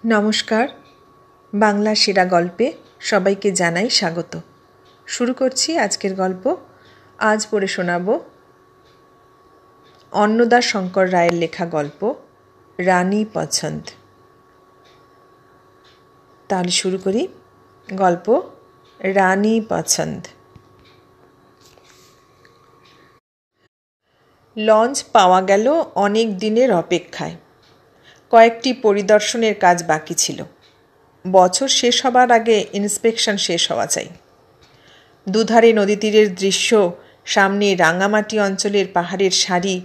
নমস্কার, বাংলা সেরা গল্পে সবাইকে জানাই স্বাগত। শুরু করছি আজকের গল্প। আজ পড়ে শোনাব অন্নদা শঙ্কর রায়ের লেখা গল্প রানী পছন্দ। তাহলে শুরু করি গল্প রানী পছন্দ। লঞ্চ পাওয়া গেল অনেক দিনের অপেক্ষায়। কয়েকটি পরিদর্শনের কাজ বাকি ছিল। বছর শেষ হবার আগে ইন্সপেকশন শেষ হওয়া চাই। দুধারে নদী তীরের দৃশ্য, সামনে রাঙামাটি অঞ্চলের পাহাড়ের সারি,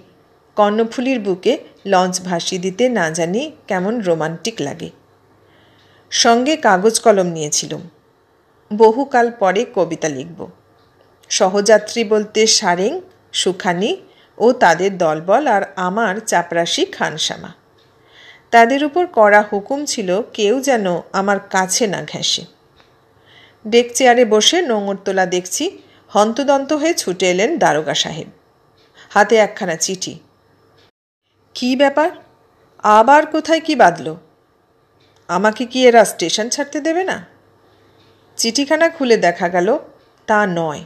কর্ণফুলীর বুকে লঞ্চ ভাসিয়ে দিতে না জানি কেমন রোমান্টিক লাগে। সঙ্গে কাগজ কলম নিয়েছিলাম। বহুকাল পরে কবিতা লিখব। সহযাত্রী বলতে সারেং, সুখানি ও তাদের দলবল আর আমার চাপরাশি খানসামা। তাদের উপর কড়া হুকুম ছিল কেউ যেন আমার কাছে না ঘেঁষে। ডেক চেয়ারে বসে নোঙর তোলা দেখছি হন্তদন্ত হয়ে ছুটে এলেন দারোগা সাহেব। হাতে একখানা চিঠি। কি ব্যাপার? আবার কোথায় কি বাঁধল? আমাকে কি এরা স্টেশন ছাড়তে দেবে না? চিঠিখানা খুলে দেখা গেল তা নয়।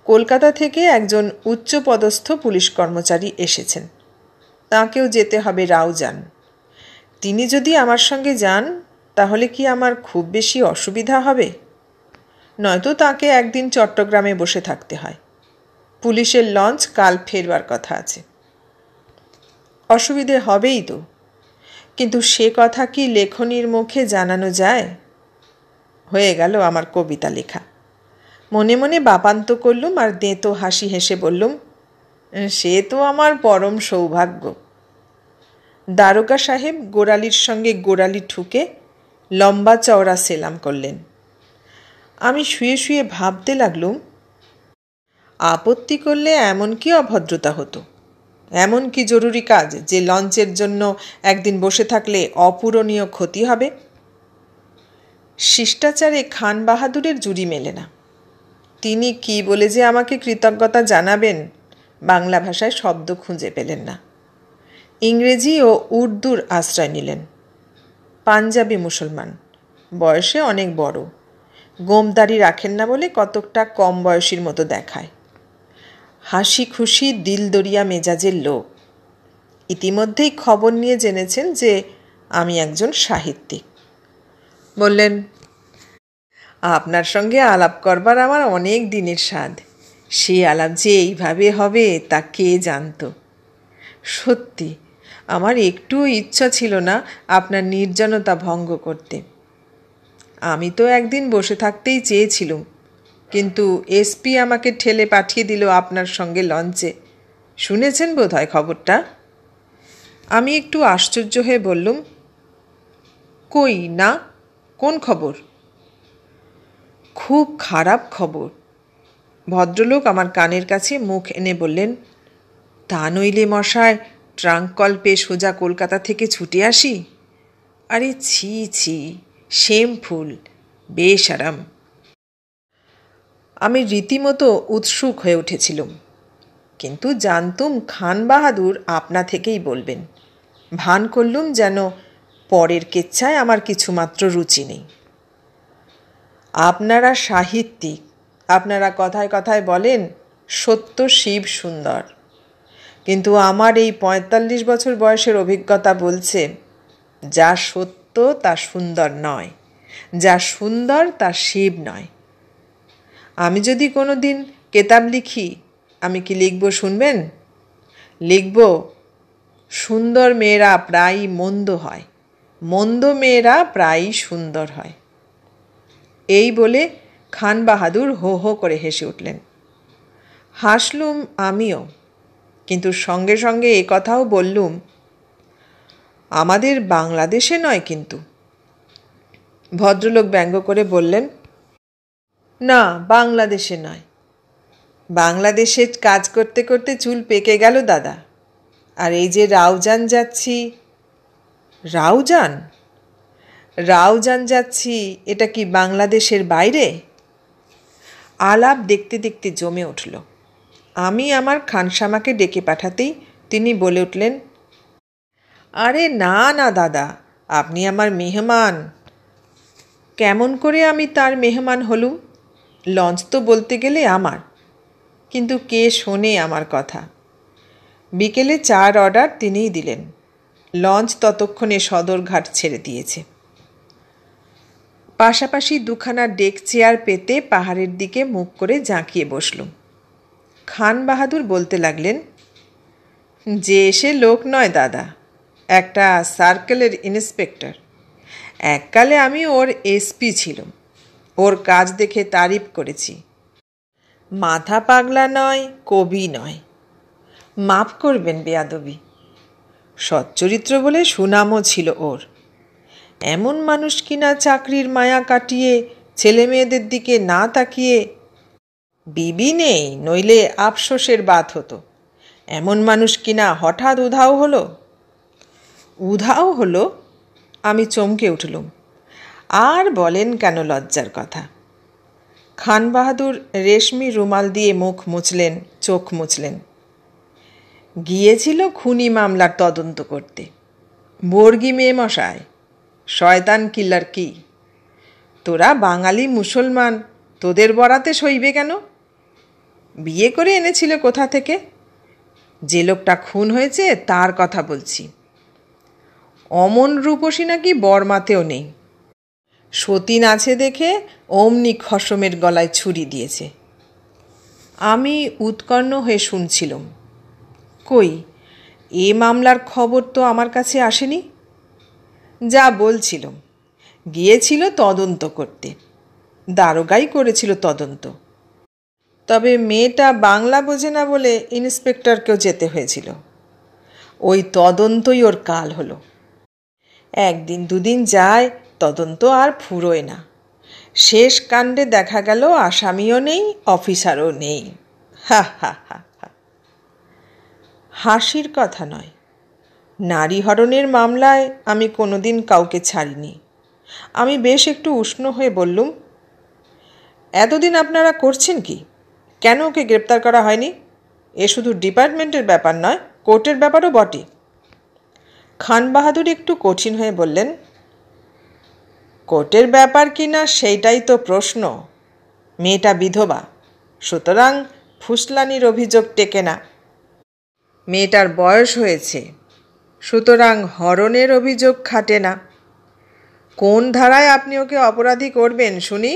কলকাতা থেকে একজন উচ্চপদস্থ পুলিশ কর্মচারী এসেছেন। তাঁকেও যেতে হবে রাউজান। তিনি যদি আমার সঙ্গে যান তাহলে কি আমার খুব বেশি অসুবিধা হবে? নয়তো তাকে একদিন চট্টগ্রামে বসে থাকতে হয়। পুলিশের লঞ্চ কাল ফেরবার কথা আছে। অসুবিধে হবেই তো, কিন্তু সে কথা কি লেখনীর মুখে জানানো যায়? হয়ে গেল আমার কবিতা লেখা। মনে মনে বাপান্ত করলুম আর দেঁতো হাসি হেসে বললুম, সে তো আমার পরম সৌভাগ্য। দারোগা সাহেব গোড়ালির সঙ্গে গোড়ালি ঠুকে লম্বা চওড়া সেলাম করলেন। আমি শুয়ে শুয়ে ভাবতে লাগলুম, আপত্তি করলে এমন কি অভদ্রতা হতো? এমন কি জরুরি কাজ যে লঞ্চের জন্য একদিন বসে থাকলে অপূরণীয় ক্ষতি হবে? শিষ্টাচারে খান বাহাদুরের জুড়ি মেলে না। তিনি কি বলে যে আমাকে কৃতজ্ঞতা জানাবেন বাংলা ভাষায় শব্দ খুঁজে পেলেন না। ইংরেজি ও উর্দুর আশ্রয় নিলেন। পাঞ্জাবি মুসলমান, বয়সে অনেক বড়, গোমদারি রাখেন না বলে কতকটা কম বয়সীর মতো দেখায়। হাসি খুশি দিলদরিয়া মেজাজের লোক। ইতিমধ্যেই খবর নিয়ে জেনেছেন যে আমি একজন সাহিত্যিক। বললেন, আপনার সঙ্গে আলাপ করবার আমার অনেক দিনের স্বাদ। সে আলাপ যে এইভাবে হবে তা কে জানত। সত্যি আমার একটুও ইচ্ছা ছিল না আপনার নির্জনতা ভঙ্গ করতে। আমি তো একদিন বসে থাকতেই চেয়েছিলুম, কিন্তু এসপি আমাকে ঠেলে পাঠিয়ে দিল আপনার সঙ্গে লঞ্চে। শুনেছেন বোধ হয় খবরটা? আমি একটু আশ্চর্য হয়ে বললুম, কই না, কোন খবর? খুব খারাপ খবর। ভদ্রলোক আমার কানের কাছে মুখ এনে বললেন, তা নইলে মশায় ট্রাঙ্ক কল পেয়ে সোজা কলকাতা থেকে ছুটে আসি? আরে ছি ছি, শেমফুল, বেশারাম। আমি রীতিমতো উৎসুক হয়ে উঠেছিলুম, কিন্তু জানতুম খান বাহাদুর আপনা থেকেই বলবেন। ভান করলুম যেন পরের কেচ্ছায় আমার কিছুমাত্র রুচি নেই। আপনারা সাহিত্যিক, আপনারা কথায় কথায় বলেন সত্য শিব সুন্দর, কিন্তু আমার এই ৪৫ বছর বয়সের অভিজ্ঞতা বলছে যা সত্য তা সুন্দর নয়, যা সুন্দর তা শিব নয়। আমি যদি কোনো দিন কেতাব লিখি, আমি কি লিখব শুনবেন? লিখব, সুন্দর মেয়েরা প্রায়ই মন্দ হয়, মন্দ মেয়েরা প্রায়ই সুন্দর হয়। এই বলে খান বাহাদুর হো হো করে হেসে উঠলেন। হাসলুম আমিও, কিন্তু সঙ্গে সঙ্গে এ কথাও বললুম, আমাদের বাংলাদেশে নয় কিন্তু। ভদ্রলোক ব্যঙ্গ করে বললেন, না, বাংলাদেশে নয়। বাংলাদেশে কাজ করতে করতে চুল পেকে গেল দাদা। আর এই যে রাউজান যাচ্ছি। রাউজান? রাউজান যাচ্ছি, এটা কি বাংলাদেশের বাইরে? আলাপ দেখতে দেখতে জমে উঠল। আমি আমার খানসামাকে ডেকে পাঠাতেই তিনি বলে উঠলেন, আরে না না দাদা, আপনি আমার মেহমান। কেমন করে আমি তার মেহমান হলুম? লঞ্চ তো বলতে গেলে আমার, কিন্তু কে শোনে আমার কথা। বিকেলে চার অর্ডার তিনিই দিলেন। লঞ্চ ততক্ষণে সদরঘাট ছেড়ে দিয়েছে। পাশাপাশি দুখানা ডেক চেয়ার পেতে পাহাড়ের দিকে মুখ করে জাঁকিয়ে বসলুম। খান বাহাদুর বলতে লাগলেন, যে এসে লোক নয় দাদা, একটা সার্কেলের ইন্সপেক্টর। এককালে আমি ওর এসপি ছিলাম। ওর কাজ দেখে তারিফ করেছি। মাথা পাগলা নয়, কবি নয়। মাফ করবেন বেয়াদবি। সচ্চরিত্র বলে সুনামও ছিল ওর। এমন মানুষ কিনা চাকরির মায়া কাটিয়ে ছেলে মেয়েদের দিকে না তাকিয়ে, বিবি নেই নইলে আফসোসের বাত হতো, এমন মানুষ কিনা হঠাৎ উধাও হলো। উধাও হলো? আমি চমকে উঠলুম। আর বলেন কেন লজ্জার কথা? খান বাহাদুর রেশমি রুমাল দিয়ে মুখ মুছলেন, চোখ মুছলেন। গিয়েছিল খুনি মামলার তদন্ত করতে। বর্গি মেয়ে মশায়, শয়তান কিল্লার কি? তোরা বাঙালি মুসলমান, তোদের বরাতে সইবে কেন? বিয়ে করে এনেছিল কোথা থেকে? যে লোকটা খুন হয়েছে তার কথা বলছি। অমন রূপসী নাকি বর্মাতেও নেই। সতীন আছে দেখে অমনি খসমের গলায় ছুরি দিয়েছে। আমি উৎকণ্ঠ হয়ে শুনছিলাম। কই, এ মামলার খবর তো আমার কাছে আসেনি। যা বলছিলাম, গিয়েছিল তদন্ত করতে। দারোগাই করেছিল তদন্ত। তবে মেয়েটা বাংলা বোঝে না বলে ইন্সপেক্টরকেও যেতে হয়েছিল। ওই তদন্তই ওর কাল হলো। একদিন দুদিন যায়, তদন্ত আর ফুরোয় না। শেষ কাণ্ডে দেখা গেল আসামিও নেই, অফিসারও নেই। হা হা হা হা। হাসির কথা নয়। নারী হরণের মামলায় আমি কোনোদিন কাউকে ছাড়িনি। আমি বেশ একটু উষ্ণ হয়ে বললুম, এতদিন আপনারা করছেন কি? কেন ওকে গ্রেপ্তার করা হয়নি? এ শুধু ডিপার্টমেন্টের ব্যাপার নয়, কোর্টের ব্যাপারও বটে। খান বাহাদুর একটু কঠিন হয়ে বললেন, কোর্টের ব্যাপার কি না সেইটাই তো প্রশ্ন। মেয়েটা বিধবা, সুতরাং ফুসলানির অভিযোগ টেকে না। মেয়েটার বয়স হয়েছে, সুতরাং হরণের অভিযোগ খাটে না। কোন ধারায় আপনি ওকে অপরাধী করবেন শুনি?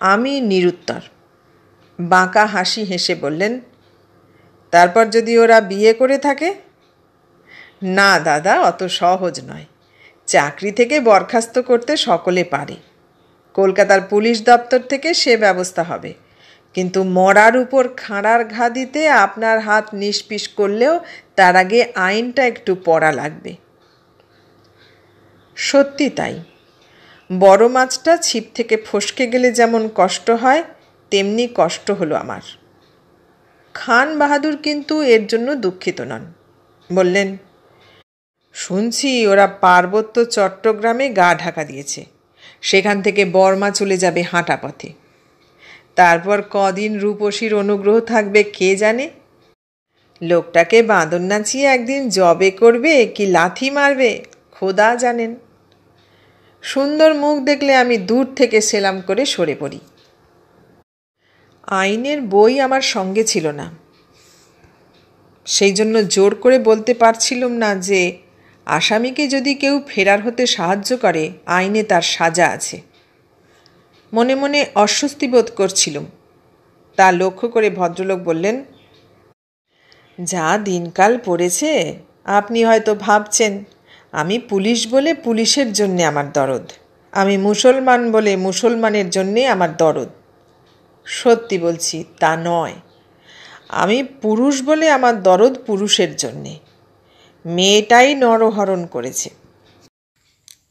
আমি নিরুত্তর। বাঁকা হাসি হেসে বললেন, তারপর যদি ওরা বিয়ে করে থাকে? না দাদা, অত সহজ নয়। চাকরি থেকে বরখাস্ত করতে সকলে পারে। কলকাতার পুলিশ দপ্তর থেকে সে ব্যবস্থা হবে। কিন্তু মরার উপর খাঁড়ার ঘা দিতে আপনার হাত নিষ্পিস করলেও তার আগে আইনটা একটু পড়া লাগবে। সত্যি তাই। বড় মাছটা ছিপ থেকে ফসকে গেলে যেমন কষ্ট হয়, তেমনি কষ্ট হলো আমার। খান বাহাদুর কিন্তু এর জন্য দুঃখিত নন। বললেন, শুনছি ওরা পার্বত্য চট্টগ্রামে গা ঢাকা দিয়েছে। সেখান থেকে বর্মা চলে যাবে হাঁটা পথে। তারপর কদিন রূপসীর অনুগ্রহ থাকবে কে জানে। লোকটাকে বাঁদর নাচিয়ে একদিন জবে করবে কি লাথি মারবে খোদা জানেন। সুন্দর মুখ দেখলে আমি দূর থেকে সেলাম করে সরে পড়ি। আইনের বই আমার সঙ্গে ছিল না। সেই জন্য জোর করে বলতে পারছিলাম না যে আসামিকে যদি কেউ ফেরার হতে সাহায্য করে আইনে তার সাজা আছে। মনে মনে অস্বস্তি বোধ করছিলাম। তা লক্ষ্য করে ভদ্রলোক বললেন, যা দিনকাল পড়েছে, আপনি হয়তো ভাবছেন আমি পুলিশ বলে পুলিশের জন্যে আমার দরদ, আমি মুসলমান বলে মুসলমানের জন্যে আমার দরদ। সত্যি বলছি, তা নয়। আমি পুরুষ বলে আমার দরদ পুরুষের জন্যে। মেয়েটাই নরহরণ করেছে।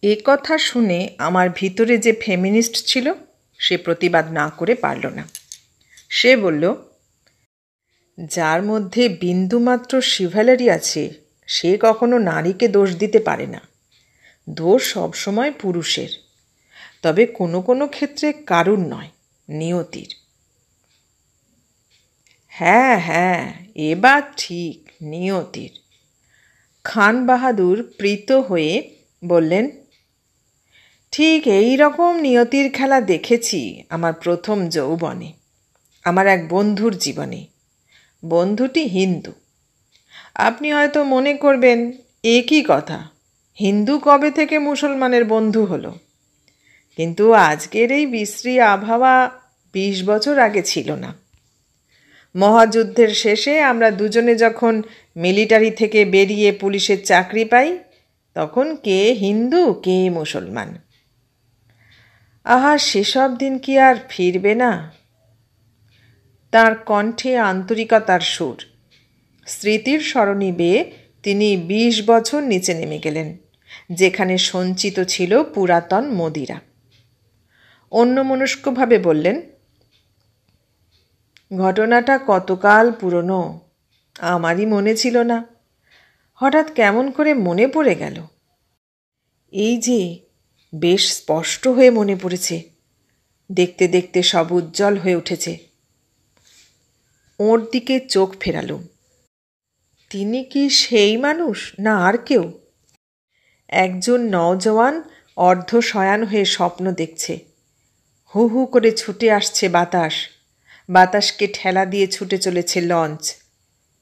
এ কথা শুনে আমার ভিতরে যে ফেমিনিস্ট ছিল সে প্রতিবাদ না করে পারল না। সে বলল, যার মধ্যে বিন্দুমাত্র শিভ্যালারি আছে সে কখনো নারীকে দোষ দিতে পারে না। দোষ সবসময় পুরুষের, তবে কোনো কোনো ক্ষেত্রে কারুর নয়, নিয়তির। হ্যাঁ হ্যাঁ, এবার ঠিক, নিয়তির। খান বাহাদুর প্রীত হয়ে বললেন, ঠিক এই রকম নিয়তির খেলা দেখেছি আমার প্রথম যৌবনে, আমার এক বন্ধুর জীবনে। বন্ধুটি হিন্দু। আপনি হয়তো মনে করবেন, এ কী কথা, হিন্দু কবে থেকে মুসলমানের বন্ধু হলো? কিন্তু আজকের এই বিশ্রী আবহাওয়া 20 বছর আগে ছিল না। মহাযুদ্ধের শেষে আমরা দুজনে যখন মিলিটারি থেকে বেরিয়ে পুলিশের চাকরি পাই, তখন কে হিন্দু কে মুসলমান। আহা, সেসব দিন কি আর ফিরবে না? তার কণ্ঠে আন্তরিকতার সুর। স্মৃতির সরণি বেয়ে তিনি 20 বছর নিচে নেমে গেলেন, যেখানে সঞ্চিত ছিল পুরাতন মদিরা। অন্যমনস্কভাবে বললেন, ঘটনাটা কতকাল পুরনো, আমারই মনে ছিল না। হঠাৎ কেমন করে মনে পড়ে গেল। এই যে বেশ স্পষ্ট হয়ে মনে পড়েছে। দেখতে দেখতে সব উজ্জ্বল হয়ে উঠেছে। ওর দিকে চোখ ফেরালুম। তিনি কি সেই মানুষ না আর কেউ? একজন নওজওয়ান অর্ধশয়ান হয়ে স্বপ্ন দেখছে। হু হু করে ছুটে আসছে বাতাস, বাতাসকে ঠেলা দিয়ে ছুটে চলেছে লঞ্চ।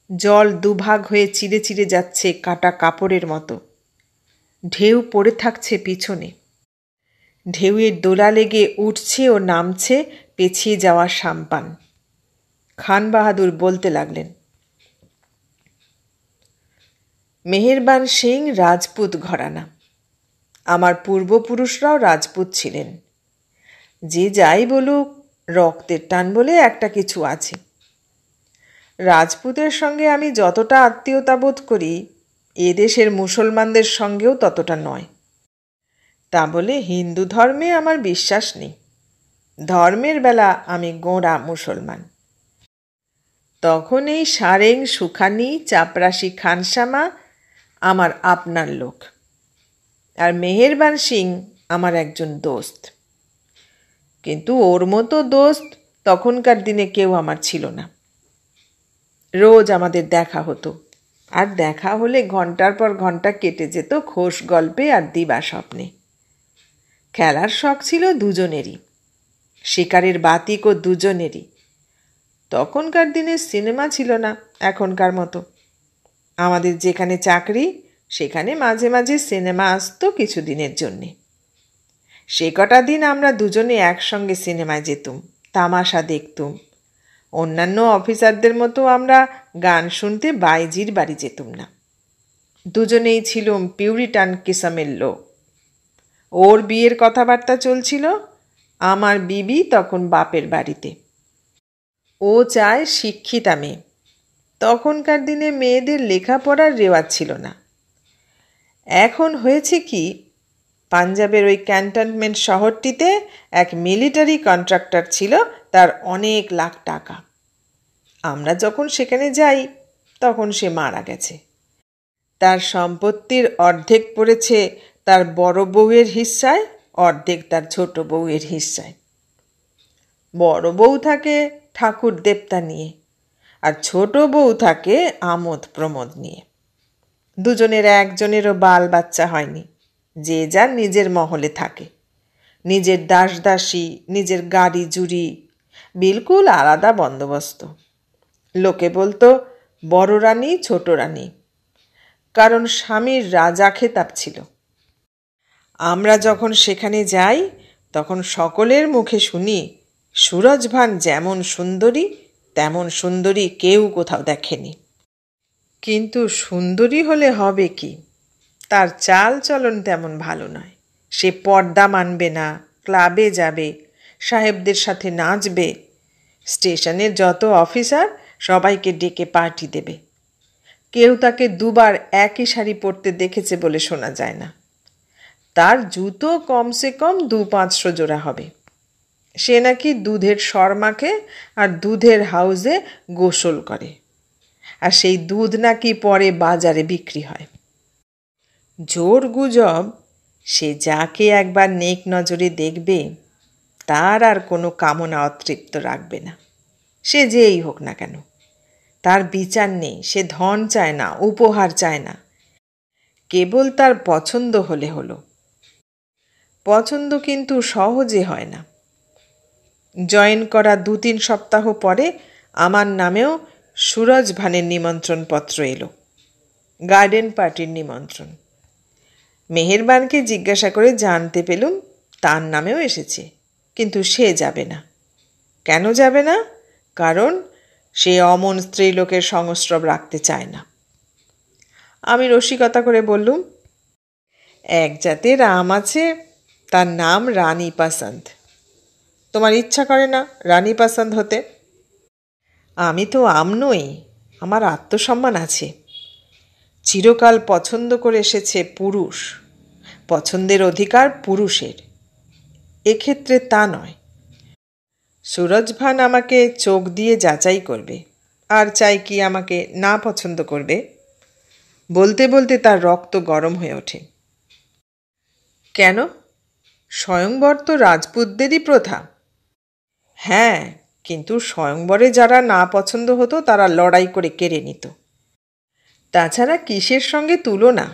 জল দুভাগ হয়ে চিরে চিরে যাচ্ছে কাটা কাপড়ের মতো। ঢেউ পড়ে থাকছে পিছনে। ঢেউয়ের দোলা লেগে উঠছে ও নামছে পেছিয়ে যাওয়া সাম্পান। খান বাহাদুর বলতে লাগলেন, মেহেরবান সিং রাজপুত ঘরানা। আমার পূর্বপুরুষরাও রাজপুত ছিলেন। যে যাই বলুক, রক্তের টান বলে একটা কিছু আছে। রাজপুতের সঙ্গে আমি যতটা আত্মীয়তা বোধ করি, এদেশের মুসলমানদের সঙ্গেও ততটা নয়। তা বলে হিন্দু ধর্মে আমার বিশ্বাস নেই। ধর্মের বেলা আমি গোঁড়া মুসলমান। তখন এই সারেং, সুখানি, চাপরাশি খানসামা আমার আপনার লোক, আর মেহেরবান সিং আমার একজন দোস্ত। কিন্তু ওর মতো দোস্ত তখনকার দিনে কেউ আমার ছিল না। রোজ আমাদের দেখা হতো, আর দেখা হলে ঘন্টার পর ঘন্টা কেটে যেত খোশ গল্পে আর দিবা স্বপ্নে। খেলার শখ ছিল দুজনেরই, শিকারের বাতিকও দুজনেরই। তখনকার দিনে সিনেমা ছিল না এখনকার মতো। আমাদের যেখানে চাকরি, সেখানে মাঝে মাঝে সিনেমা আসতো কিছুদিনের জন্যে। সে কটা দিন আমরা দুজনে একসঙ্গে সিনেমায় যেতুম, তামাশা দেখতুম। অন্যান্য অফিসারদের মতো আমরা গান শুনতে বাইজির বাড়ি যেতুম না। দুজনেই ছিলুম পিউরিটান কিসামের লোক। ওর বিয়ের কথাবার্তা চলছিল, আমার বিবি তখন বাপের বাড়িতে। ও চায় শিক্ষিতা মেয়ে। তখনকার দিনে মেয়েদের লেখাপড়ার রেওয়াজ ছিল না। এখন হয়েছে কি, পাঞ্জাবের ওই ক্যান্টনমেন্ট শহরটিতে এক মিলিটারি কন্ট্রাক্টর ছিল, তার অনেক লাখ টাকা। আমরা যখন সেখানে যাই, তখন সে মারা গেছে। তার সম্পত্তির অর্ধেক পড়েছে তার বড় বউয়ের হিস্সায়, অর্ধেক তার ছোট বউয়ের হিস্সায়। বড় বউ থাকে ঠাকুর দেবতা নিয়ে, আর ছোট বউ থাকে আমোদ প্রমোদ নিয়ে। দুজনের একজনেরও বাল বাচ্চা হয়নি। যে যার নিজের মহলে থাকে, নিজের দাসদাসী, নিজের গাড়ি জুড়ি, বিলকুল আলাদা বন্দোবস্ত। লোকে বলতো বড় রানী ছোট রানী, কারণ স্বামীর রাজা খেতাব ছিল। আমরা যখন সেখানে যাই, তখন সকলের মুখে শুনি, সুরজভান যেমন সুন্দরী তেমন সুন্দরী কেউ কোথাও দেখেনি। কিন্তু সুন্দরী হলে হবে কি, তার চাল চলন তেমন ভালো নয়। সে পর্দা মানবে না, ক্লাবে যাবে, সাহেবদের সাথে নাচবে, স্টেশনের যত অফিসার সবাইকে ডেকে পার্টি দেবে। কেউ তাকে দুবার একই শাড়ি পরতে দেখেছে বলে শোনা যায় না। তার জুতো কমসে কম 200-500 জোড়া হবে। সে নাকি দুধের সর মাখে আর দুধের হাউসে গোসল করে, আর সেই দুধ নাকি পরে বাজারে বিক্রি হয়। জোর গুজব, সে যাকে একবার নেক নজরে দেখবে, তার আর কোনো কামনা অতৃপ্ত রাখবে না, সে যেই হোক না কেন। তার বিচার নেই, সে ধন চায় না, উপহার চায় না। কেবল তার পছন্দ হলে হলো। পছন্দ কিন্তু সহজে হয় না। জয়েন করা 2-3 সপ্তাহ পরে আমার নামেও সুরজ ভানের নিমন্ত্রণপত্র এলো, গার্ডেন পার্টির নিমন্ত্রণ। মেহেরবানকে জিজ্ঞাসা করে জানতে পেলুম তার নামেও এসেছে, কিন্তু সে যাবে না। কেন যাবে না? কারণ সে অমন স্ত্রীলোকের সংস্রব রাখতে চায় না। আমি রসিকতা করে বললুম, এক জাতের আম আছে, তার নাম রানী পাসন্ত। তোমার ইচ্ছা করে না রানী পাসন্ত হতে? আমি তো আম নই, আমার আত্মসম্মান আছে। চিরকাল পছন্দ করে এসেছে পুরুষ, পছন্দের অধিকার পুরুষের। এক্ষেত্রে তা নয়। সুরজ ভান আমাকে চোখ দিয়ে যাচাই করবে, আর চাই কি আমাকে না পছন্দ করবে। বলতে বলতে তার রক্ত গরম হয়ে ওঠে। কেন? স্বয়ংবর তো রাজপুতদেরই প্রথা। হ্যাঁ, কিন্তু স্বয়ংবরে যারা না পছন্দ হতো তারা লড়াই করে কেড়ে নিত। তাছাড়া কিসের সঙ্গে তুলনা?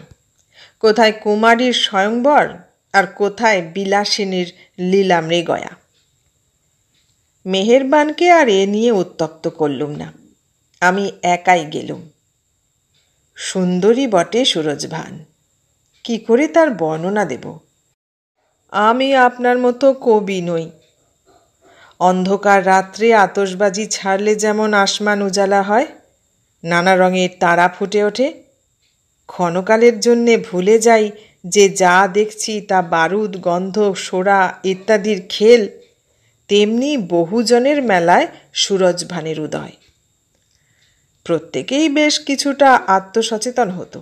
কোথায় কুমারীর স্বয়ংবর আর কোথায় বিলাসিনীর লীলা মৃগয়া। মেহেরবানকে আর এ নিয়ে উত্তপ্ত করলুম না। আমি একাই গেলুম। সুন্দরী বটে সুরজ ভান, কি করে তার বর্ণনা দেব? আমি আপনার মতো কবি নই। অন্ধকার রাত্রে আতশবাজি ছাড়লে যেমন আসমান উজালা হয়, নানা রঙের তারা ফুটে ওঠে, ক্ষণকালের জন্যে ভুলে যাই যে যা দেখছি তা বারুদ, গন্ধ, সোরা ইত্যাদির খেল, তেমনি বহুজনের মেলায় সুরজ ভানের উদয়। প্রত্যেকেই বেশ কিছুটা আত্মসচেতন হতো।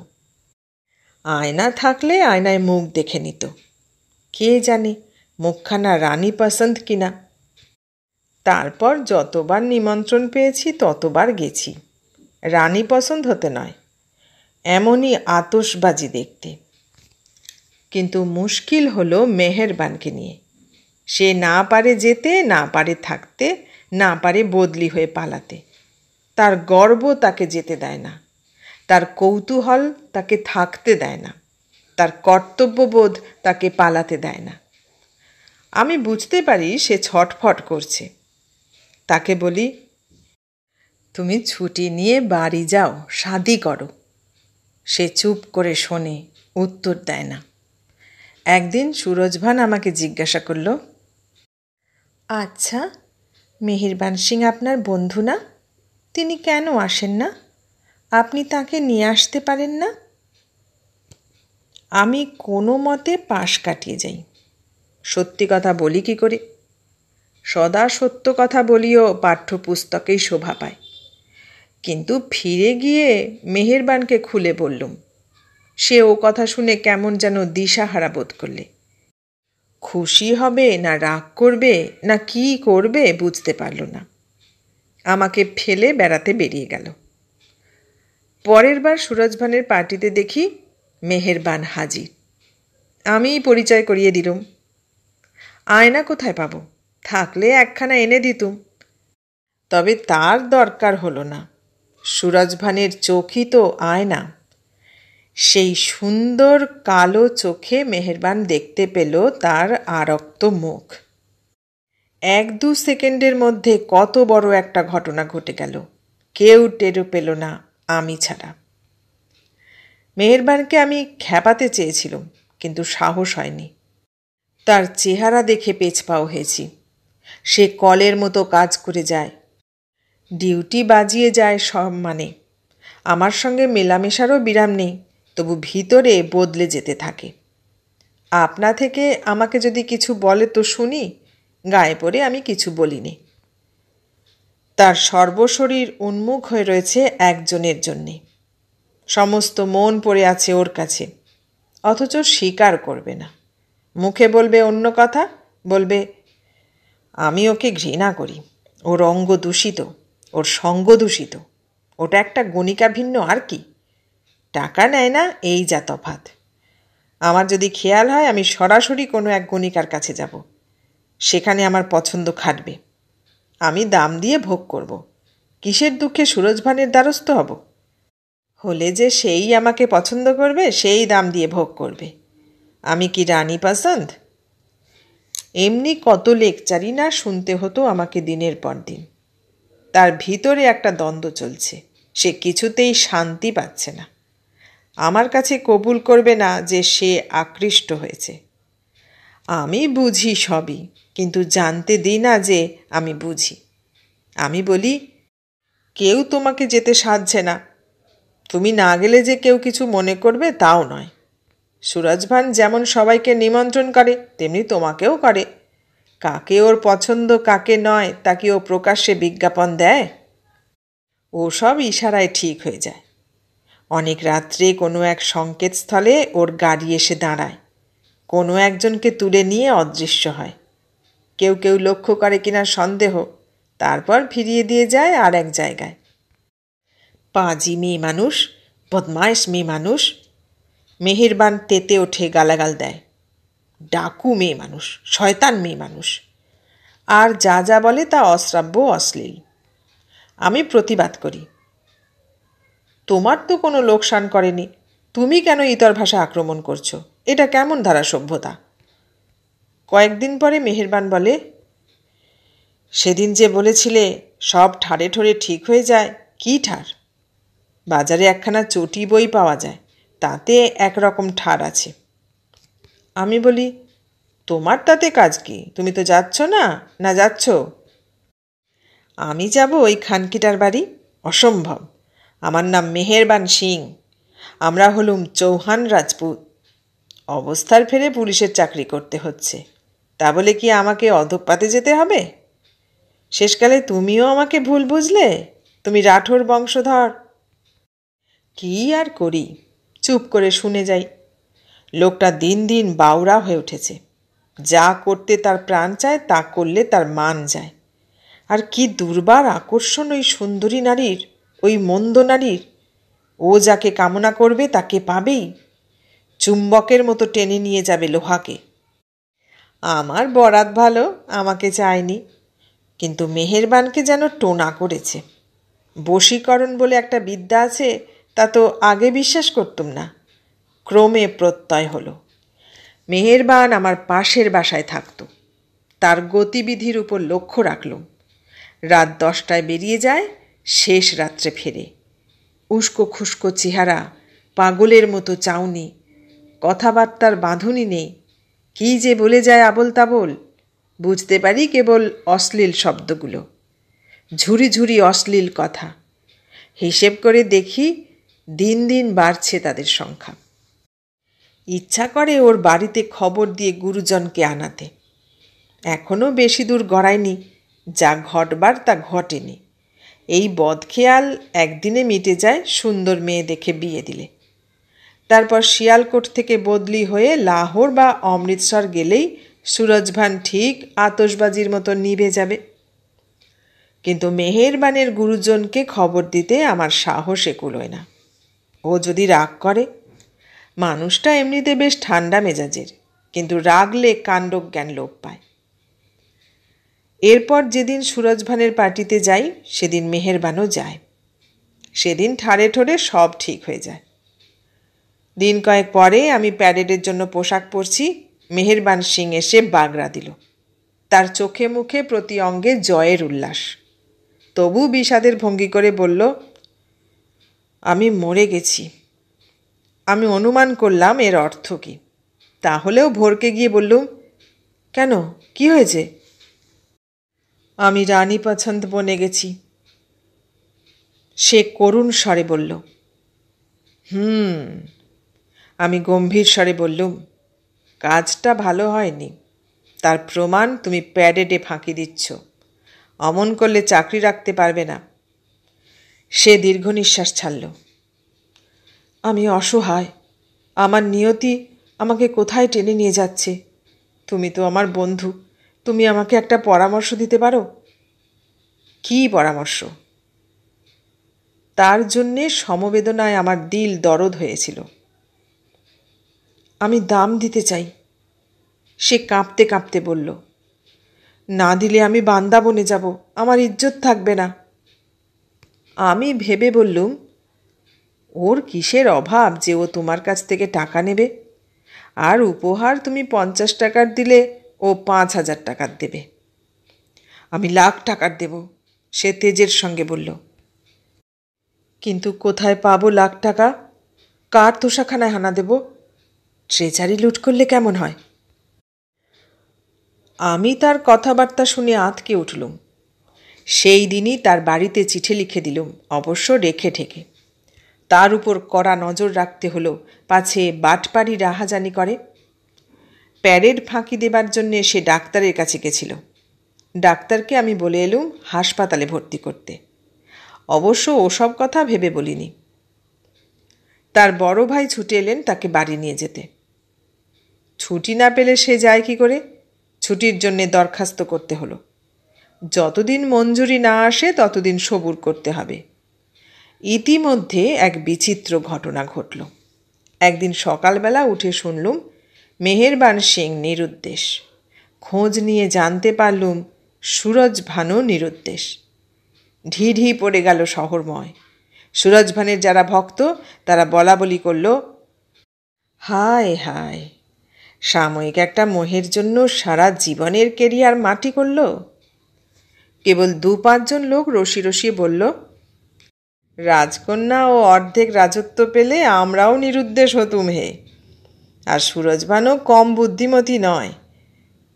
আয়না থাকলে আয়নায় মুখ দেখে নিত। কে জানে মুখখানা রানী পছন্দ কিনা। তারপর যতবার নিমন্ত্রণ পেয়েছি ততবার গেছি, রানী পছন্দ হতে নয়, এমনই আতশবাজি দেখতে। কিন্তু মুশকিল হলো মেহেরবানকে নিয়ে। সে না পারে যেতে, না পারে থাকতে, না পারে বদলি হয়ে পালাতে। তার গর্ব তাকে যেতে দেয় না, তার কৌতূহল তাকে থাকতে দেয় না, তার কর্তব্যবোধ তাকে পালাতে দেয় না। আমি বুঝতে পারি সে ছটফট করছে। তাকে বলি, তুমি ছুটি নিয়ে বাড়ি যাও, শাদি করো। সে চুপ করে শোনে, উত্তর দেয় না। একদিন সুরজ ভান আমাকে জিজ্ঞাসা করল, আচ্ছা, মেহেরবান সিং আপনার বন্ধু না? তিনি কেন আসেন না? আপনি তাকে নিয়ে আসতে পারেন না? আমি কোনো মতে পাশ কাটিয়ে যাই। সত্যি কথা বলি কি করে? সদা সত্য কথা বলিও পাঠ্যপুস্তকেই শোভা পায়। কিন্তু ফিরে গিয়ে মেহেরবানকে খুলে বললুম। সে ও কথা শুনে কেমন যেন দিশাহারা বোধ করলে। খুশি হবে না রাগ করবে না কি করবে বুঝতে পারল না। আমাকে ফেলে বেড়াতে বেরিয়ে গেল। পরের বার সুরজ ভানের পার্টিতে দেখি মেহেরবান হাজির। আমি পরিচয় করিয়ে দিলুম। আয়না কোথায় পাবো? থাকলে একখানা এনে দিতুম। তবে তার দরকার হলো না। সুরজ ভানের চোখই তো আয়না। সেই সুন্দর কালো চোখে মেহেরবান দেখতে পেল তার আরক্ত মুখ। 1-2 সেকেন্ডের মধ্যে কত বড় একটা ঘটনা ঘটে গেল, কেউ টেরও পেল না, আমি ছাড়া। মেহেরবানকে আমি খেপাতে চেয়েছিলাম, কিন্তু সাহস হয়নি। তার চেহারা দেখে পেছপাও হয়েছি। সে কলের মতো কাজ করে যায়, ডিউটি বাজিয়ে যায় সম্মানে। আমার সঙ্গে মেলামেশারও বিরাম নেই, তবু ভিতরে বদলে যেতে থাকে। আপনা থেকে আমাকে যদি কিছু বলে তো শুনি, গায়ে পড়ে আমি কিছু বলিনি। তার সর্বশরীর উন্মুখ হয়ে রয়েছে একজনের জন্যে। সমস্ত মন পড়ে আছে ওর কাছে, অথচ স্বীকার করবে না। মুখে বলবে অন্য কথা, বলবে আমি ওকে ঘৃণা করি, ওর অঙ্গ দূষিত, ওর সঙ্গ দূষিত, ওটা একটা গণিকা ভিন্ন আর কি। টাকা নেয় না, এই যা তফাৎ। আমার যদি খেয়াল হয় আমি সরাসরি কোনো এক গণিকার কাছে যাব, সেখানে আমার পছন্দ খাটবে, আমি দাম দিয়ে ভোগ করব। কিসের দুঃখে সুরজ ভানের দ্বারস্থ হব? হলে যে সেই আমাকে পছন্দ করবে, সেই দাম দিয়ে ভোগ করবে। আমি কি রানী পছন্দ? এমনি কত লেকচারই না শুনতে হতো আমাকে দিনের পর দিন। তার ভিতরে একটা দ্বন্দ্ব চলছে, সে কিছুতেই শান্তি পাচ্ছে না। আমার কাছে কবুল করবে না যে সে আকৃষ্ট হয়েছে। আমি বুঝি সবই, কিন্তু জানতে দিই না যে আমি বুঝি। আমি বলি, কেউ তোমাকে যেতে সাধছে না। তুমি না গেলে যে কেউ কিছু মনে করবে তাও নয়। সুরজভান যেমন সবাইকে নিমন্ত্রণ করে, তেমনি তোমাকেও করে। কাকে ওর পছন্দ কাকে নয় তা কি ও প্রকাশ্যে বিজ্ঞাপন দেয়? ও সব ইশারায় ঠিক হয়ে যায়। অনেক রাত্রে কোনো এক সংকেতস্থলে ওর গাড়ি এসে দাঁড়ায়। কোনো একজনকে তুলে নিয়ে অদৃশ্য হয়। কেউ কেউ লক্ষ্য করে কিনা সন্দেহ, তারপর ফিরিয়ে দিয়ে যায় আর এক জায়গায়। পাজি মেয়ে মানুষ, বদমাইশ মেয়ে মানুষ। মেহেরবান তেতে ওঠে, গালাগাল দেয়। ডাকু মেয়ে মানুষ, শয়তান মেয়ে মানুষ। আর যা যা বলে তা অশ্রাব্য, অশ্লীল। আমি প্রতিবাদ করি, তোমার তো কোনো লোকসান করেনি, তুমি কেন ইতর ভাষা আক্রমণ করছো? এটা কেমন ধারা সভ্যতা? কয়েকদিন পরে মেহেরবান বলে, সেদিন যে বলেছিলে সব ঠাড়ে ঠোরে ঠিক হয়ে যায়, কি ঠাড়? বাজারে একখানা চটি বই পাওয়া যায়, তাতে একরকম ঠাড় আছে। আমি বলি, তোমার তাতে কাজ কি? তুমি তো যাচ্ছ না, না যাচ্ছ? আমি যাব ওই খানকিটার বাড়ি? অসম্ভব। আমার নাম মেহেরবান সিং। আমরা হলুম চৌহান রাজপুত। অবস্থার ফেরে পুলিশের চাকরি করতে হচ্ছে, তা বলে কি আমাকে অধঃপাতে যেতে হবে? শেষকালে তুমিও আমাকে ভুল বুঝলে? তুমি রাঠোর বংশধর। কি আর করি, চুপ করে শুনে যাই। লোকটা দিন দিন বাউরা হয়ে উঠেছে। যা করতে তার প্রাণ চায় তা করলে তার মান যায়। আর কি দুর্বার আকর্ষণ ওই সুন্দরী নারীর, ওই মন্দ নারীর। ও যাকে কামনা করবে তাকে পাবেই। চুম্বকের মতো টেনে নিয়ে যাবে লোহাকে। আমার বরাত ভালো, আমাকে চায়নি, কিন্তু মেহেরবানকে যেন টোনা করেছে। বশীকরণ বলে একটা বিদ্যা আছে, তা তো আগে বিশ্বাস করতুম না। ক্রমে প্রত্যয় হলো। মেহেরবান আমার পাশের বাসায় থাকত। তার গতিবিধির উপর লক্ষ্য রাখলুম। রাত 10টায় বেরিয়ে যায়, শেষ রাত্রে ফেরে। উস্কো খুস্কো চেহারা, পাগলের মতো চাউনি, কথাবার্তার বাঁধুনি নেই। কি যে বলে যায় আবোল তাবোল, বুঝতে পারি কেবল অশ্লীল শব্দগুলো, ঝুরি ঝুরি অশ্লীল কথা। হিসেব করে দেখি দিন দিন বাড়ছে তাদের সংখ্যা। ইচ্ছা করে ওর বাড়িতে খবর দিয়ে গুরুজনকে আনাতে। এখনও বেশি দূর গড়ায়নি, যা ঘটবার তা ঘটেনি। এই বদখেয়াল একদিনে মিটে যায় সুন্দর মেয়ে দেখে বিয়ে দিলে। তারপর শিয়ালকোট থেকে বদলি হয়ে লাহোর বা অমৃতসর গেলেই সুরজভান ঠিক আতশবাজির মতো নিভে যাবে। কিন্তু মেহেরবানের গুরুজনকে খবর দিতে আমার সাহসে কুলোয় না। ও যদি রাগ করে, মানুষটা এমনিতে বেশ ঠান্ডা মেজাজের, কিন্তু রাগলে কাণ্ডজ্ঞান লোপ পায়। এরপর যেদিন সুরজভানের পার্টিতে যাই, সেদিন মেহেরবানও যায়। সেদিন ঠাড়ে ঠোড়ে সব ঠিক হয়ে যায়। দিন কয়েক পরে আমি প্যারেডের জন্য পোশাক পরছি, মেহেরবান সিং এসে বাগড়া দিল। তার চোখে মুখে প্রতি অঙ্গে জয়ের উল্লাস। তবু বিষাদের ভঙ্গি করে বলল, আমি মরে গেছি। আমি অনুমান করলাম এর অর্থ কী। তাহলেও ভোরকে গিয়ে বললুম, কেন, কি হয়েছে? আমি রানী পছন্দ বনে গেছি। সে করুণ স্বরে বলল। আমি গম্ভীর স্বরে বললুম, কাজটা ভালো হয়নি। তার প্রমাণ তুমি প্যারেডে ফাঁকি দিচ্ছ। অমন করলে চাকরি রাখতে পারবে না। সে দীর্ঘ নিঃশ্বাস ছাড়ল। আমি অসহায়। আমার নিয়তি আমাকে কোথায় টেনে নিয়ে যাচ্ছে। তুমি তো আমার বন্ধু, তুমি আমাকে একটা পরামর্শ দিতে পারো। কী পরামর্শ? তার জন্যে সমবেদনায় আমার দিল দরদ হয়েছিল। আমি দাম দিতে চাই। সে কাঁপতে কাঁপতে বলল, না দিলে আমি বান্দা বনে যাব, আমার ইজ্জত থাকবে না। আমি ভেবে বললুম, ওর কিসের অভাব যে ও তোমার কাছ থেকে টাকা নেবে? আর উপহার তুমি 50 টাকার দিলে ও 5,000 টাকার দেবে। আমি লাখ টাকার দেব, সে তেজের সঙ্গে বলল। কিন্তু কোথায় পাবো লাখ টাকা? কার তোষাখানায় হানা দেব? ট্রেজারি লুট করলে কেমন হয়? আমি তার কথাবার্তা শুনে আঁতকে উঠলুম। সেই দিনই তার বাড়িতে চিঠি লিখে দিলুম, অবশ্য রেখে ঠেকে। তার উপর কড়া নজর রাখতে হলো, পাছে বাটপাড়ি রাহাজানি করে। প্যারেড ফাঁকি দেবার জন্যে সে ডাক্তারের কাছে গেছিল। ডাক্তারকে আমি বলে এলুম হাসপাতালে ভর্তি করতে। অবশ্য ওসব কথা ভেবে বলিনি। তার বড় ভাই ছুটে এলেন তাকে বাড়ি নিয়ে যেতে। ছুটি না পেলে সে যায় কি করে? ছুটির জন্যে দরখাস্ত করতে হলো। যতদিন মঞ্জুরি না আসে ততদিন সবুর করতে হবে। ইতিমধ্যে এক বিচিত্র ঘটনা ঘটল। একদিন সকালবেলা উঠে শুনলুম মেহেরবান সিং নিরুদ্দেশ। খোঁজ নিয়ে জানতে পারলুম সুরজ ভানও নিরুদ্দেশ। ঢিঢি পড়ে গেল শহরময়। সুরজ ভানের যারা ভক্ত তারা বলা বলি করল, হায় হায়, সাময়িক একটা মোহের জন্য সারা জীবনের কেরিয়ার মাটি করল। কেবল 2-5 জন লোক রসি রসিয়ে বলল, রাজকন্যা ও অর্ধেক রাজত্ব পেলে আমরাও নিরুদ্দেশ হতুম হে। আর সুরজভানও কম বুদ্ধিমতী নয়।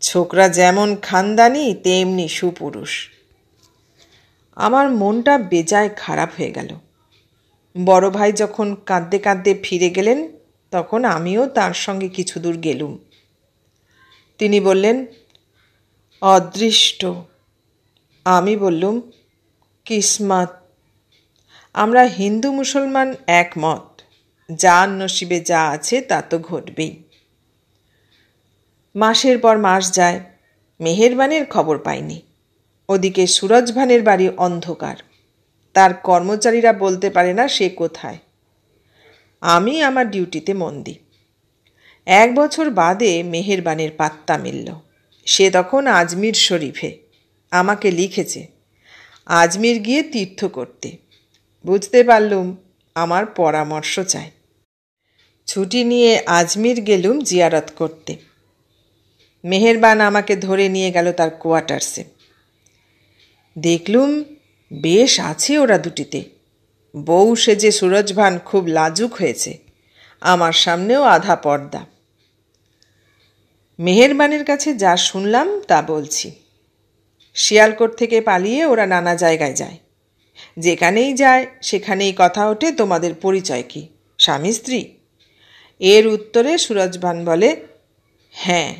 ছোকরা যেমন খানদানি তেমনি সুপুরুষ। আমার মনটা বেজায় খারাপ হয়ে গেল। বড় ভাই যখন কাঁদতে কাঁদতে ফিরে গেলেন তখন আমিও তার সঙ্গে কিছু দূর গেলুম। তিনি বললেন, অদৃষ্ট। আমি বললুম, কিসমত। আমরা হিন্দু মুসলমান একমত, যার নসিবে যা আছে তা তো ঘটবেই। মাসের পর মাস যায়, মেহেরবানের খবর পাইনি। ওদিকে সুরজ ভানের বাড়ি অন্ধকার। তার কর্মচারীরা বলতে পারে না সে কোথায়। আমি আমার ডিউটিতে মন দিই। 1 বছর বাদে মেহেরবানের পাত্তা মিলল। সে তখন আজমির শরীফে। আমাকে লিখেছে আজমির গিয়ে তীর্থ করতে। বুঝতে পারলুম আমার পরামর্শ চাই। ছুটি নিয়ে আজমির গেলুম জিয়ারত করতে। মেহেরবান আমাকে ধরে নিয়ে গেল তার কোয়ার্টার্সে। দেখলুম বেশ আছে ওরা দুটিতে। বউ সেজে সুরজভান খুব লাজুক হয়েছে। আমার সামনেও আধা পর্দা। মেহেরবানের কাছে যা শুনলাম তা বলছি। শিয়ালকোট থেকে পালিয়ে ওরা নানা জায়গায় যায়। যেখানেই যায় সেখানেই কথা ওঠে, তোমাদের পরিচয় কি, স্বামী স্ত্রী? এর উত্তরে সুরজভান বলে, হ্যাঁ।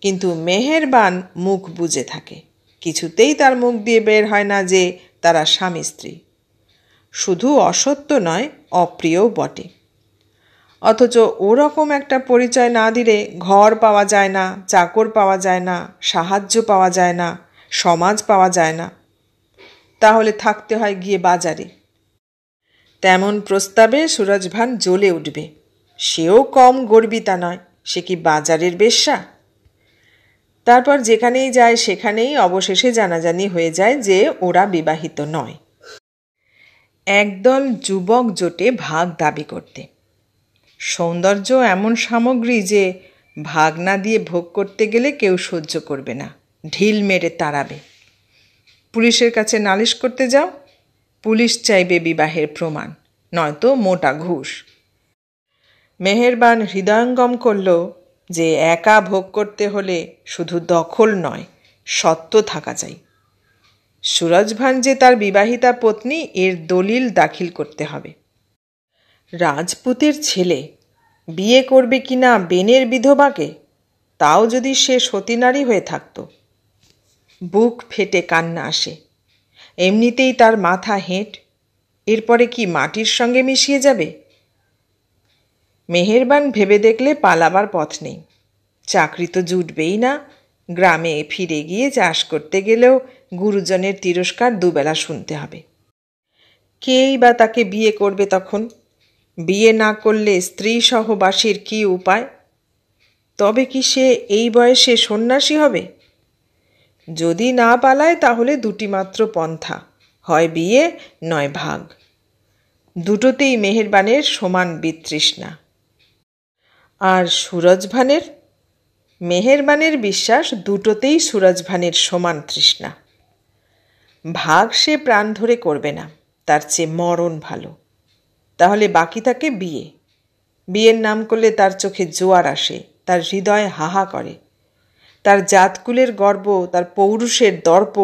কিন্তু মেহেরবান মুখ বুজে থাকে। কিছুতেই তার মুখ দিয়ে বের হয় না যে তারা স্বামী স্ত্রী। শুধু অসত্য নয়, অপ্রিয়ও বটে। অথচ ওরকম একটা পরিচয় না দিলে ঘর পাওয়া যায় না, চাকর পাওয়া যায় না, সাহায্য পাওয়া যায় না, সমাজ পাওয়া যায় না। তাহলে থাকতে হয় গিয়ে বাজারে। তেমন প্রস্তাবে সুরজভান জ্বলে উঠবে। সেও কম গর্বিতা নয়। সে কি বাজারের বেশ্যা? তারপর যেখানেই যায় সেখানেই অবশেষে জানাজানি হয়ে যায় যে ওরা বিবাহিত নয়। একদল যুবক জোটে ভাগ দাবি করতে। সৌন্দর্য এমন সামগ্রী যে ভাগ না দিয়ে ভোগ করতে গেলে কেউ সহ্য করবে না, ঢিল মেরে তাড়াবে। পুলিশের কাছে নালিশ করতে যাও, পুলিশ চাইবে বিবাহের প্রমাণ, নয়তো মোটা ঘুষ। মেহেরবান হৃদয়ঙ্গম করল যে একা ভোগ করতে হলে শুধু দখল নয়, সত্য থাকা চাই। সুরজভান যে তার বিবাহিতা পত্নী এর দলিল দাখিল করতে হবে। রাজপুতের ছেলে বিয়ে করবে কিনা বেনের বিধবাকে, তাও যদি সে সতীনারী হয়ে থাকত। বুক ফেটে কান্না আসে। এমনিতেই তার মাথা হেঁট, এরপরে কি মাটির সঙ্গে মিশিয়ে যাবে? মেহেরবান ভেবে দেখলে পালাবার পথ নেই। চাকরি তো জুটবেই না। গ্রামে ফিরে গিয়ে চাষ করতে গেলেও গুরুজনের তিরস্কার দুবেলা শুনতে হবে। কেই বা তাকে বিয়ে করবে তখন? বিয়ে না করলে স্ত্রী সহবাসীর কি উপায়? তবে কি সে এই বয়সে সন্ন্যাসী হবে? যদি না পালায় তাহলে দুটি মাত্র পন্থা, হয় বিয়ে নয় ভাগ। দুটোতেই মেহেরবানের সমান বিতৃষ্ণা। আর সুরজভানের? মেহেরবানের বিশ্বাস দুটোতেই সুরজভানের সমান তৃষ্ণা। ভাগ সে প্রাণ ধরে করবে না, তার চেয়ে মরণ ভালো। তাহলে বাকি থাকে বিয়ে। বিয়ের নাম করলে তার চোখে জোয়ার আসে, তার হৃদয় হাহা করে। তার জাতকুলের গর্ব, তার পৌরুষের দর্প,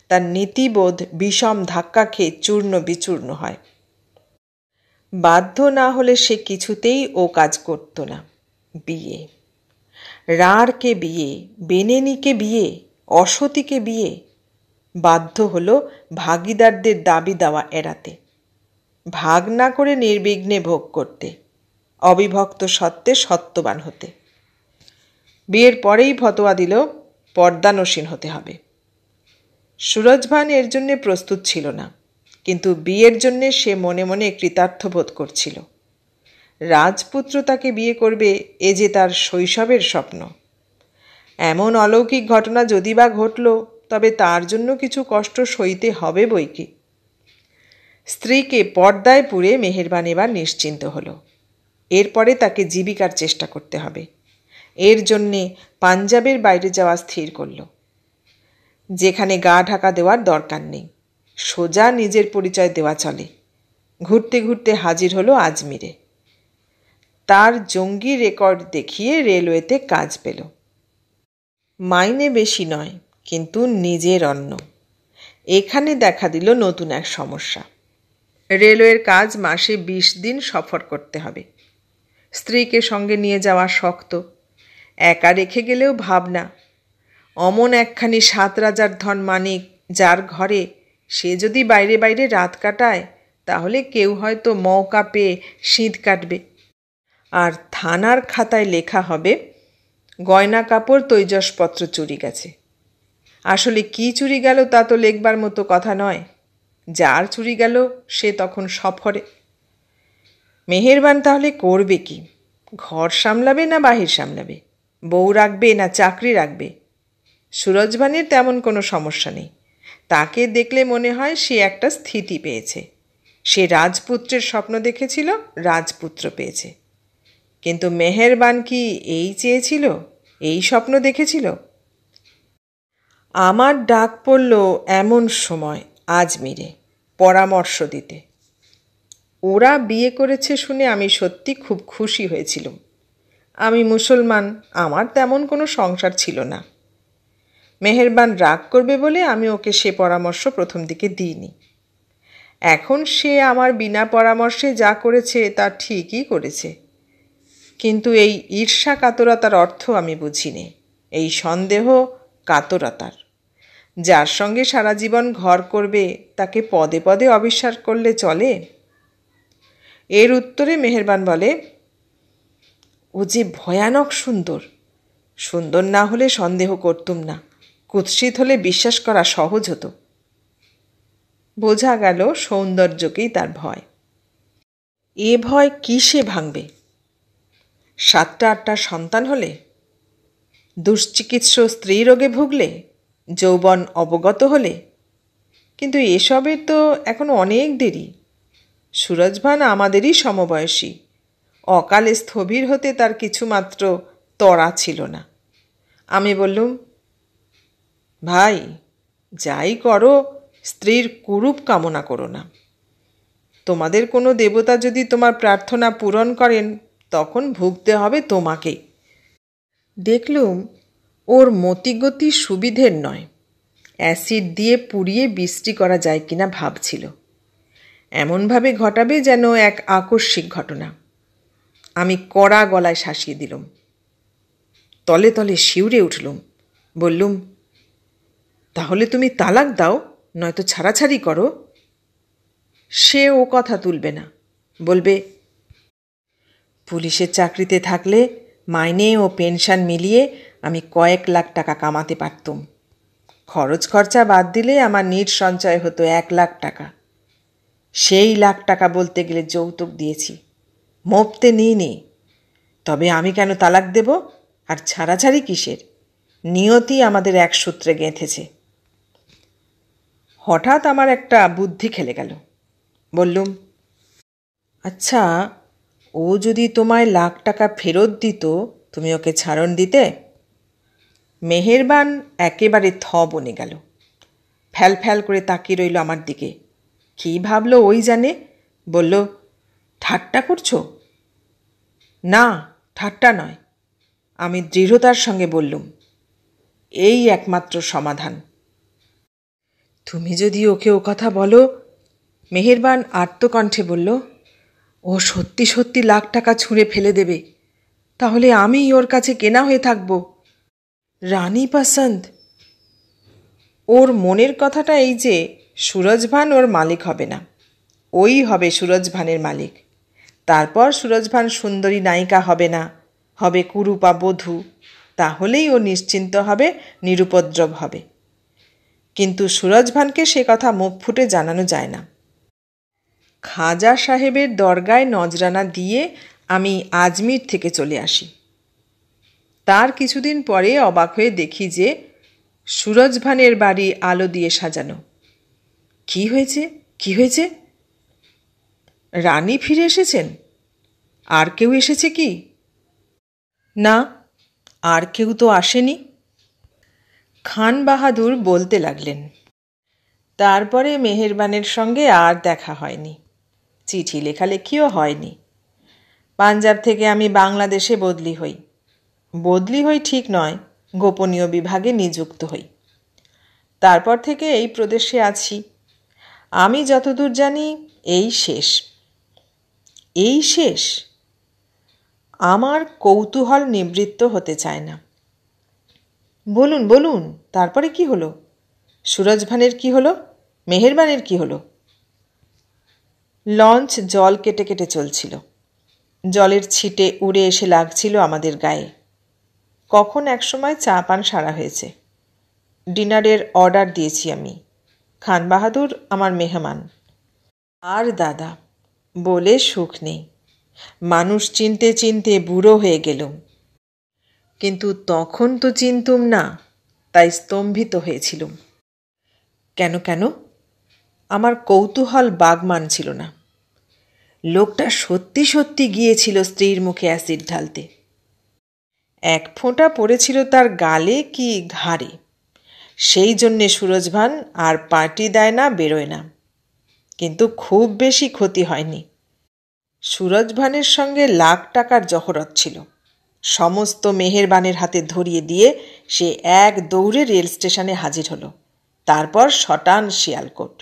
তার নীতিবোধ বিষম ধাক্কা খেয়ে চূর্ণ বিচূর্ণ হয়। বাধ্য না হলে সে কিছুতেই ও কাজ করত না। বিয়ে, রাঁড়কে বিয়ে, বেনেনিকে বিয়ে, অসতীকে বিয়ে। বাধ্য হলো ভাগীদারদের দাবি দেওয়া এড়াতে, ভাগ না করে নির্বিঘ্নে ভোগ করতে, অবিভক্ত সত্ত্বে সত্যবান হতে। বিয়ের পরেই ফতোয়া দিল পর্দানসীন হতে হবে। সুরজভান এর জন্যে প্রস্তুত ছিল না, কিন্তু বিয়ের জন্যে সে মনে মনে কৃতার্থ বোধ করছিল। রাজপুত্র তাকে বিয়ে করবে, এ যে তার শৈশবের স্বপ্ন। এমন অলৌকিক ঘটনা যদি বা ঘটল, তবে তার জন্য কিছু কষ্ট সইতে হবে বই কি। স্ত্রীকে পর্দায় পুরে মেহেরবান এবার নিশ্চিন্ত হলো। এরপরে তাকে জীবিকার চেষ্টা করতে হবে। এর জন্যে পাঞ্জাবের বাইরে যাওয়া স্থির করল, যেখানে গা ঢাকা দেওয়ার দরকার নেই, সোজা নিজের পরিচয় দেওয়া চলে। ঘুরতে ঘুরতে হাজির হলো আজমিরে। তার জঙ্গি রেকর্ড দেখিয়ে রেলওয়েতে কাজ পেল। মাইনে বেশি নয়, কিন্তু নিজের অন্ন। এখানে দেখা দিল নতুন এক সমস্যা। রেলওয়ের কাজ মাসে 20 দিন সফর করতে হবে। স্ত্রীকে সঙ্গে নিয়ে যাওয়া শক্ত, একা রেখে গেলেও ভাবনা। অমন একখানি 7 রাজার ধন মানিক, যার ঘরে সে যদি বাইরে বাইরে রাত কাটায়, তাহলে কেউ হয়তো মৌকা পেয়ে শীত কাটবে। আর থানার খাতায় লেখা হবে গয়না কাপড় তৈজসপত্র চুরি গেছে। আসলে কি চুরি গেল তা তো লেখবার মতো কথা নয়। যার চুরি গেল সে তখন সফরে। মেহেরবান তাহলে করবে কি? ঘর সামলাবে না বাহির সামলাবে? বউ রাখবে না চাকরি রাখবে? সুরজভানের তেমন কোনো সমস্যা নেই। তাকে দেখলে মনে হয় সে একটা স্থিতি পেয়েছে। সে রাজপুত্রের স্বপ্ন দেখেছিল, রাজপুত্র পেয়েছে। কিন্তু মেহেরবান কি এই চেয়েছিল, এই স্বপ্ন দেখেছিল? আমার ডাক পড়ল এমন সময় আজমিরে পরামর্শ দিতে। ওরা বিয়ে করেছে শুনে আমি সত্যি খুব খুশি হয়েছিলাম। আমি মুসলমান, আমার তেমন কোনো সংসার ছিল না। মেহেরবান রাগ করবে বলে আমি ওকে সে পরামর্শ প্রথম দিকে দিইনি। এখন সে আমার বিনা পরামর্শে যা করেছে তা ঠিকই করেছে। কিন্তু এই ঈর্ষা কাতরতার অর্থ আমি বুঝিনি, এই সন্দেহ কাতরতার। যার সঙ্গে সারা জীবন ঘর করবে, তাকে পদে পদে অবিশ্বাস করলে চলে? এর উত্তরে মেহেরবান বলে, ও যে ভয়ানক সুন্দর। সুন্দর না হলে সন্দেহ করতুম না, কুৎসিত হলে বিশ্বাস করা সহজ হতো। বোঝা গেল সৌন্দর্যকেই তার ভয়। এ ভয় কিসে ভাঙবে? 7-8টা সন্তান হলে? দুশ্চিকিৎস স্ত্রী রোগে ভুগলে? যৌবন অবগত হলে? কিন্তু এসবের তো এখন অনেক দেরি। সুরজভান আমাদেরই সমবয়সী। অকালে স্থবির হতে তার কিছুমাত্র তড়া ছিল না। আমি বললুম, ভাই, যাই করো স্ত্রীর কুরূপ কামনা করো না। তোমাদের কোনো দেবতা যদি তোমার প্রার্থনা পূরণ করেন, তখন ভুগতে হবে তোমাকেই। দেখলুম ওর মতিগতি সুবিধের নয়। অ্যাসিড দিয়ে পুড়িয়ে বিশ্রী করা যায় কিনা ভাবছিল। এমনভাবে ঘটাবে যেন এক আকস্মিক ঘটনা। আমি কড়া গলায় শাসিয়ে দিলুম। তলে তলে শিউরে উঠলুম। বললুম, তাহলে তুমি তালাক দাও, নয়তো ছাড়াছাড়ি করো। সে ও কথা তুলবে না, বলবে, পুলিশের চাকরিতে থাকলে মাইনে ও পেনশন মিলিয়ে আমি কয়েক লাখ টাকা কামাতে পারতুম। খরচ খরচা বাদ দিলে আমার নিট সঞ্চয় হতো 1 লাখ টাকা। সেই লাখ টাকা বলতে গেলে যৌতুক দিয়েছি, মোপতে নিইনি। তবে আমি কেন তালাক দেব? আর ছাড়াছাড়ি কিসের? নিয়তি আমাদের এক সূত্রে গেঁথেছে। হঠাৎ আমার একটা বুদ্ধি খেলে গেল। বললুম, আচ্ছা, ও যদি তোমায় $1,00,000 ফেরত দিত, তুমি ওকে ছাড়ন দিতে? মেহেরবান একেবারে বনে গেল। ফ্যাল ফ্যাল করে তাকিয়ে রইল আমার দিকে। কী ভাবলো ওই জানে। বলল, ঠাট্টা করছো? না, ঠাট্টা নয়। আমি দৃঢ়তার সঙ্গে বললুম, এই একমাত্র সমাধান। তুমি যদি ওকে ও কথা বলো, মেহেরবান আর্তকণ্ঠে বলল, ও সত্যি সত্যি $1,00,000 ছুঁড়ে ফেলে দেবে। তাহলে আমিই ওর কাছে কেনা হয়ে থাকব। রানী পসন্দ। ওর মনের কথাটা এই যে সুরজভান ওর মালিক হবে না, ওই হবে সুরজভানের মালিক। তারপর সুরজভান সুন্দরী নায়িকা হবে না, হবে কুরূপা বধূ। তাহলেই ও নিশ্চিন্ত হবে, নিরুপদ্রব হবে। কিন্তু সুরজভানকে সে কথা মুখ ফুটে জানানো যায় না। খাজা সাহেবের দরগায় নজরানা দিয়ে আমি আজমির থেকে চলে আসি। তার কিছুদিন পরে অবাক হয়ে দেখি যে সুরজভানের বাড়ি আলো দিয়ে সাজানো। কি হয়েছে, কি হয়েছে? রানী ফিরে এসেছেন? আর কেউ এসেছে কি? না, আর কেউ তো আসেনি। খান বাহাদুর বলতে লাগলেন। তারপরে মেহেরবানের সঙ্গে আর দেখা হয়নি, চিঠি লেখালেখিও হয়নি। পাঞ্জাব থেকে আমি বাংলাদেশে বদলি হই। বদলি হই ঠিক নয়, গোপনীয় বিভাগে নিযুক্ত হই। তারপর থেকে এই প্রদেশে আছি। আমি যতদূর জানি এই শেষ। এই শেষ? আমার কৌতূহল নিবৃত্ত হতে চায় না। বলুন বলুন, তারপরে কি হলো? সুরজভানের কি হলো? মেহেরবানের কি হলো? লঞ্চ জল কেটে কেটে চলছিল। জলের ছিটে উড়ে এসে লাগছিল আমাদের গায়ে। কখন একসময় চা পান সারা হয়েছে। ডিনারের অর্ডার দিয়েছি আমি। খান বাহাদুর আমার মেহমান। আর দাদা, বলে সুখ নেই। মানুষ চিনতে চিনতে বুড়ো হয়ে গেলুম। কিন্তু তখন তো চিনতুম না, তাই স্তম্ভিত হয়েছিলুম। কেন কেন? আমার কৌতূহল বাগ মানছিল না। লোকটা সত্যি সত্যি গিয়েছিল স্ত্রীর মুখে অ্যাসিড ঢালতে। এক ফোঁটা পড়েছিল তার গালে কি ঘাড়ে। সেই জন্যে সুরজভান আর পার্টি দেয় না, বেরোয় না। কিন্তু খুব বেশি ক্ষতি হয়নি। সুরজভানের সঙ্গে $1,00,000 জহরত ছিল। সমস্ত মেহেরবানের হাতে ধরিয়ে দিয়ে সে এক দৌড়ে রেল স্টেশনে হাজির হলো। তারপর শটান শিয়ালকোট।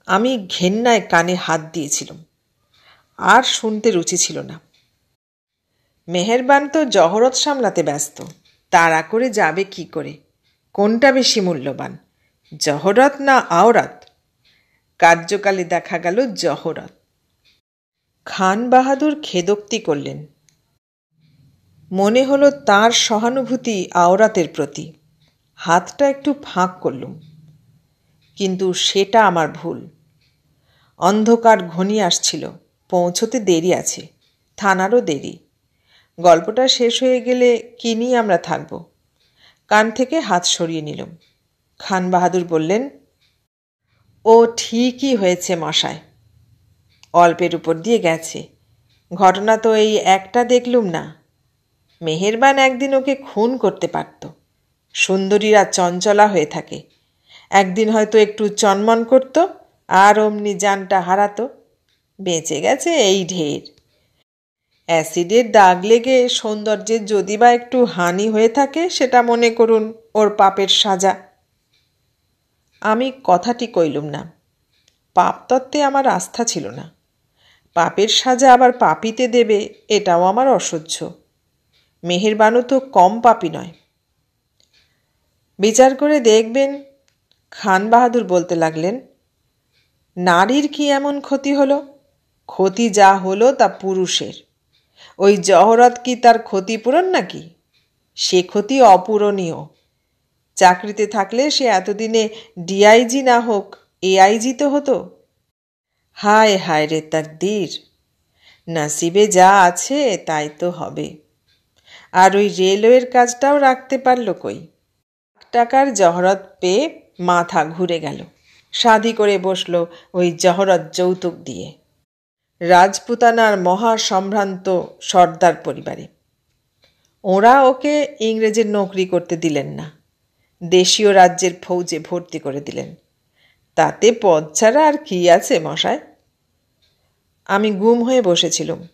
আমি ঘেন্নায় কানে হাত দিয়েছিলাম। আর শুনতে রুচি ছিল না। মেহেরবান তো জহরত সামলাতে ব্যস্ত। তাড়া করে যাবে কি করে? কোনটা বেশি মূল্যবান, জহরত না আওরাত? কার্যকালে দেখা গেল জহরত। খান বাহাদুর খেদোক্তি করলেন। মনে হলো তার সহানুভূতি আওরাতের প্রতি। হাতটা একটু ফাঁক করলুম। কিন্তু সেটা আমার ভুল। অন্ধকার ঘনিয়ে আসছিল, পৌঁছতে দেরি আছে, থানারও দেরি। গল্পটা শেষ হয়ে গেলে কি নিয়ে আমরা থাকব? কান থেকে হাত সরিয়ে নিলাম। খান বাহাদুর বললেন, ও ঠিকই হয়েছে মশায়, অল্পের উপর দিয়ে গেছে। ঘটনা তো এই একটা দেখলুম না। মেহেরবান একদিন ওকে খুন করতে পারত। সুন্দরীরা চঞ্চলা হয়ে থাকে। একদিন হয়তো একটু চনমন করত, আর অমনি জানটা হারাতো। বেঁচে গেছে এই ঢের। অ্যাসিডের দাগ লেগে সৌন্দর্যের যদি বা একটু হানি হয়ে থাকে, সেটা মনে করুন ওর পাপের সাজা। আমি কথাটি কইলুম না। পাপতত্ত্বে আমার আস্থা ছিল না। পাপের সাজা আবার পাপীতে দেবে, এটাও আমার অসহ্য। মেহেরবানও তো কম পাপী নয়। বিচার করে দেখবেন। খান বাহাদুর বলতে লাগলেন, নারীর কি এমন ক্ষতি হলো? ক্ষতি যা হলো তা পুরুষের। ওই জহরত কি তার ক্ষতিপূরণ নাকি? সে ক্ষতি অপূরণীয়। চাকরিতে থাকলে সে এতদিনে ডিআইজি না হোক এআইজি তো হতো। হায় হায় রে তাকদীর, নসিবে যা আছে তাই তো হবে। আর ওই রেলওয়ের কাজটাও রাখতে পারল কই? $1,00,000 জহরত পেয়ে মাথা ঘুরে গেল। শাদি করে বসল ওই জহরত যৌতুক দিয়ে। রাজপুতানার মহা সম্ভ্রান্ত সর্দার পরিবারে। ওরা ওকে ইংরেজের নৌকরি করতে দিলেন না, দেশীয় রাজ্যের ফৌজে ভর্তি করে দিলেন। তাতে পদ ছাড়া আর কি আছে মশাই? আমি গুম হয়ে বসেছিলুম,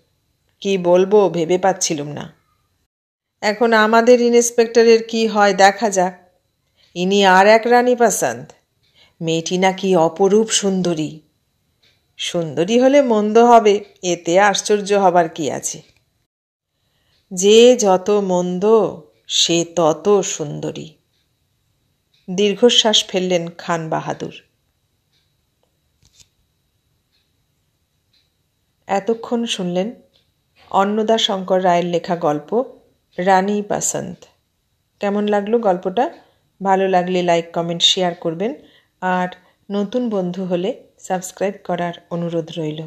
কি বলবো ভেবে পাচ্ছিলুম না। এখন আমাদের ইন্সপেক্টরের কি হয় দেখা যাক। ইনি আর এক রানী পাসান্ত, মেয়েটি নাকি অপরূপ সুন্দরী। সুন্দরী হলে মন্দ হবে, এতে আশ্চর্য হবার কি আছে? যে যত মন্দ সে তত সুন্দরী। দীর্ঘশ্বাস ফেললেন খান বাহাদুর। এতক্ষণ শুনলেন অন্নদা শঙ্কর রায়ের লেখা গল্প রানী পাসান্ত। কেমন লাগলো গল্পটা? ভালো লাগলে লাইক, কমেন্ট, শেয়ার করবেন। আর নতুন বন্ধু হলে সাবস্ক্রাইব করার অনুরোধ রইল।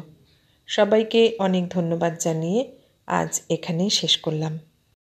সবাইকে অনেক ধন্যবাদ জানিয়ে আজ এখানেই শেষ করলাম।